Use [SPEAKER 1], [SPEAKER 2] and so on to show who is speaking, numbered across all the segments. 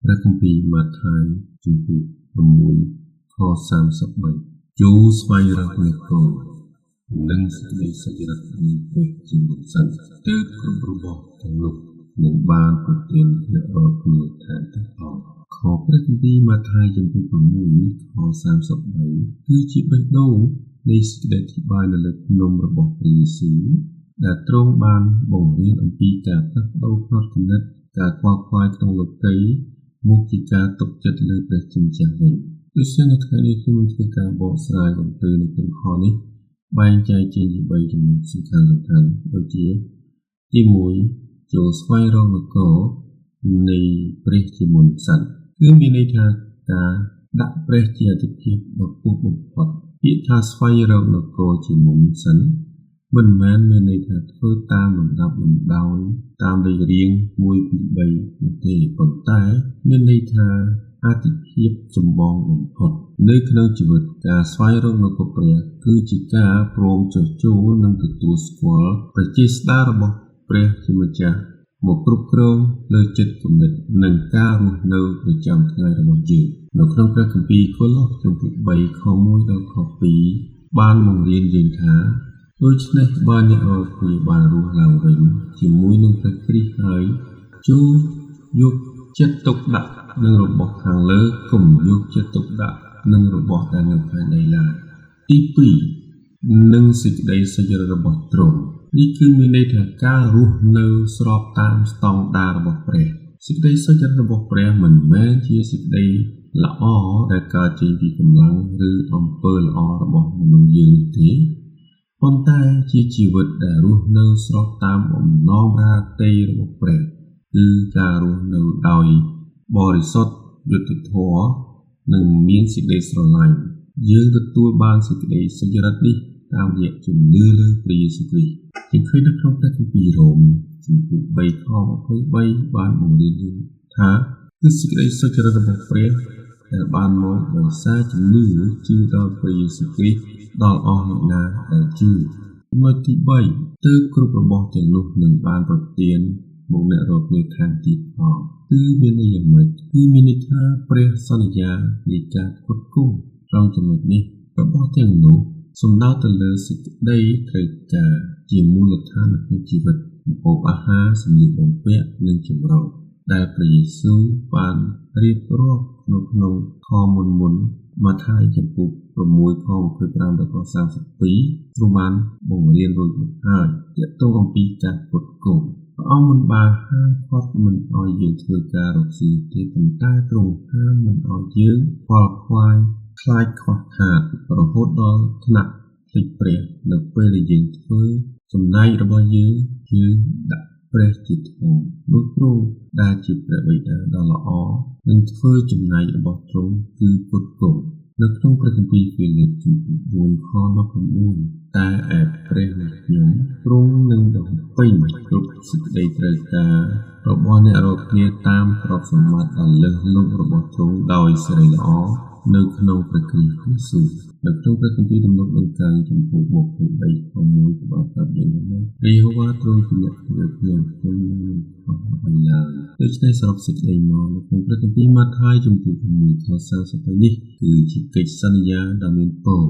[SPEAKER 1] ព្រះគម្ពីរម៉ាថាយជំពូក6ខ33ចូលស្វែងរកនគរនិងសេចក្តីសុចរិតនៃព្រះជាមុនសិនទើបគ្រប់របស់ទាំងនោះនឹងបានប្រទានអ្នករាល់គ្នាថែមទាំងអស់ខព្រះគម្ពីរម៉ាថាយជំពូក6ខ33គឺជាបេះដូងនៃសេចក្តីអធិប្បាយនៅលើភ្នំរបស់ព្រះយេស៊ូវដែលទ្រង់បានបង្រៀនអំពីការផ្លាស់ប្ដូរផ្នត់គំនិតការខ្វល់ខ្វាយក្នុងលោកីមកជាការទុកចិត្តលើព្រះជាម្ចាស់វិញដូច្នេះនៅថ្ងៃនេះខ្ញុំនឹងធ្វើការបកស្រាយបំភ្លឺនៅក្នុងខនេះបែងចែកជា3ចំណុចសំខាន់ដូចជាទី1ចូលស្វែងរកនគរនៃព្រះជាមុនសិនគឺមានន័យថាការដាក់ព្រះជាអាទិភាពដ៏ខ្ពស់បំផុតពាក្យថាស្វែងរកនគរជាមុនសិនមិនមែនមានន័យថាធ្វើតាមលំដាប់លំដោយតាមលេខរៀង1 2 3នោះទេប៉ុន្តែមានន័យថាអាទិភាពចម្បងបំផុតនៅក្នុងជីវិតការស្វែងរកនគរព្រះគឺជាការព្រមចុះចូលនិងទទួលស្គាល់ព្រះជាស្ដេចរបស់ព្រះជាម្ចាស់មកគ្រប់គ្រងលើចិត្តគំនិតនិងការរស់នៅប្រចាំថ្ងៃរបស់យើងនៅក្នុងព្រះគម្ពីរកូឡូសជំពូក3ខ1ដល់ខ2បានបង្រៀនយើងថាដូច្នេះបើអ្នករាល់គ្នាបានរស់ឡើងវិញជាមួយនឹងព្រះគ្រីស្ទហើយចូលយកចិត្តទុកដាក់នឹងរបស់ខាងលើកុំយកចិត្តទុកដាក់នឹងរបស់ដែលនៅខាងដីឡើយទី2នឹងសេចក្តីសុចរិតរបស់ទ្រង់នេះគឺមានន័យថាការរស់នៅស្របតាមស្តង់ដាររបស់ព្រះសេចក្តីសុចរិតរបស់ព្រះមិនមែនជាសេចក្តីល្អដែលកើតចេញពីកម្លាំងឬអំពើល្អរបស់មនុស្សយើងទេប៉ុន្តែជាជីវិតដែលរស់នៅស្របតាមបំណងរាត្រីរបស់ព្រះគឺការរស់នៅដោយបរិសុទ្ធយុត្តិធម៌និងមានសេចក្តីស្រឡាញ់យើងទទួលបានសេចក្តីសុចរិតនេះតាមរយៈជំនឿលើព្រះយេស៊ូវគ្រីស្ទជាឃើញនៅក្នុងព្រះគម្ពីររ៉ូមជំពូក3ខ23បានបង្រៀនយើងថាគឺសេចក្តីសុចរិតរបស់ព្រះដែលបានមកដោយសារជំនឿជឿដល់ព្រះយេស៊ូវគ្រីស្ទដល់អស់អ្នកណាដែលជឿចំណុចទី3ទើបគ្រប់របស់ទាំងនោះនឹងបានប្រទានមកអ្នករាល់គ្នាថែមទៀតផងគឺមានន័យយ៉ាងម៉េចគឺមានន័យថាព្រះសន្យានៃការផ្គត់ផ្គង់ត្រង់ចំណុចនេះរបស់ទាំងនោះសំដៅទៅលើសេចក្តីត្រូវការជាមូលដ្ឋានក្នុងជីវិតម្ហូបអាហារសម្លៀកបំពាក់និងចម្រោះដែលព្រះយេស៊ូវបានរៀបរាប់ក្នុងខមុនម៉ាថាយជំពូក6ខ25ដល់ខ32ទ្រង់បានបង្រៀនរួចមកហើយទាក់ទងអំពីការផ្គត់ផ្គង់ព្រះអង្គមិនបានហាមឃាត់មិនឲ្យយើងធ្វើការរកស៊ីទេប៉ុន្តែទ្រង់ហាមមិនឲ្យយើងខ្វល់ខ្វាយខ្លាចខ្វះខាតរហូតដល់ថ្នាក់ភ្លេចព្រះនៅពេលដែលយើងធ្វើចំណែករបស់យើងដាក់ព្រះជាធំនោះទ្រង់ដែលជាព្រះបិតាដ៏ល្អនឹងធ្វើចំណែករបស់ទ្រង់គឺផ្គត់ផ្គង់នៅក្នុងព្រះគម្ពីរហ្វីលីបជំពូក4ខ19តែឯព្រះនៃខ្ញុំទ្រង់នឹងបំពេញគ្រប់សេចក្តីត្រូវការរបស់អ្នករាល់គ្នាតាមទ្រព្យសម្បត្តិដ៏លើសលប់របស់ទ្រង់ដោយសេរីល្អនៅក្នុងព្រះគ្រីស្ទយេស៊ូវនៅក្នុងព្រះគម្ពីរទំនុកដង្កើងជំពូក23ខ1បានប្រាប់យើងថាព្រះយេហូវ៉ាទ្រង់ជាអ្នកធ្វើខ្ញុំមិនខ្វះអ្វីឡើយដូច្នេះសរុបសេចក្តីមកនៅក្នុងព្រះគម្ពីរម៉ាថាយជំពូក6ខ30នេះគឺជាកិច្ចសន្យាដ៏មានពរ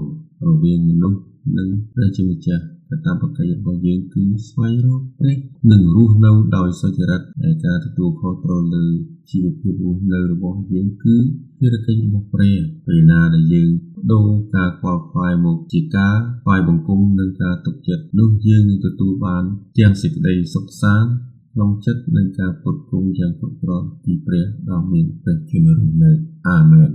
[SPEAKER 1] រវាងមនុស្សនិងព្រះជាម្ចាស់កាតព្វកិច្ចរបស់យើងគឺស្វែងរកព្រះនិងរស់នៅដោយសុចរិតដែលការទទួលខុសត្រូវលើជីវភាពរស់នៅរបស់យើងគឺភារកិច្ចរបស់ព្រះពេលណាដែលយើងដូរការខ្វល់ខ្វាយមកជាការថ្វាយបង្គំនិងការទុកចិត្តនោះយើងនឹងទទួលបានទាំងសេចក្តីសុខសាន្តក្នុងចិត្តនិងការផ្គត់ផ្គង់យ៉ាងគ្រប់គ្រាន់ពីព្រះដ៏មានព្រះជន្មរស់នៅអាមែន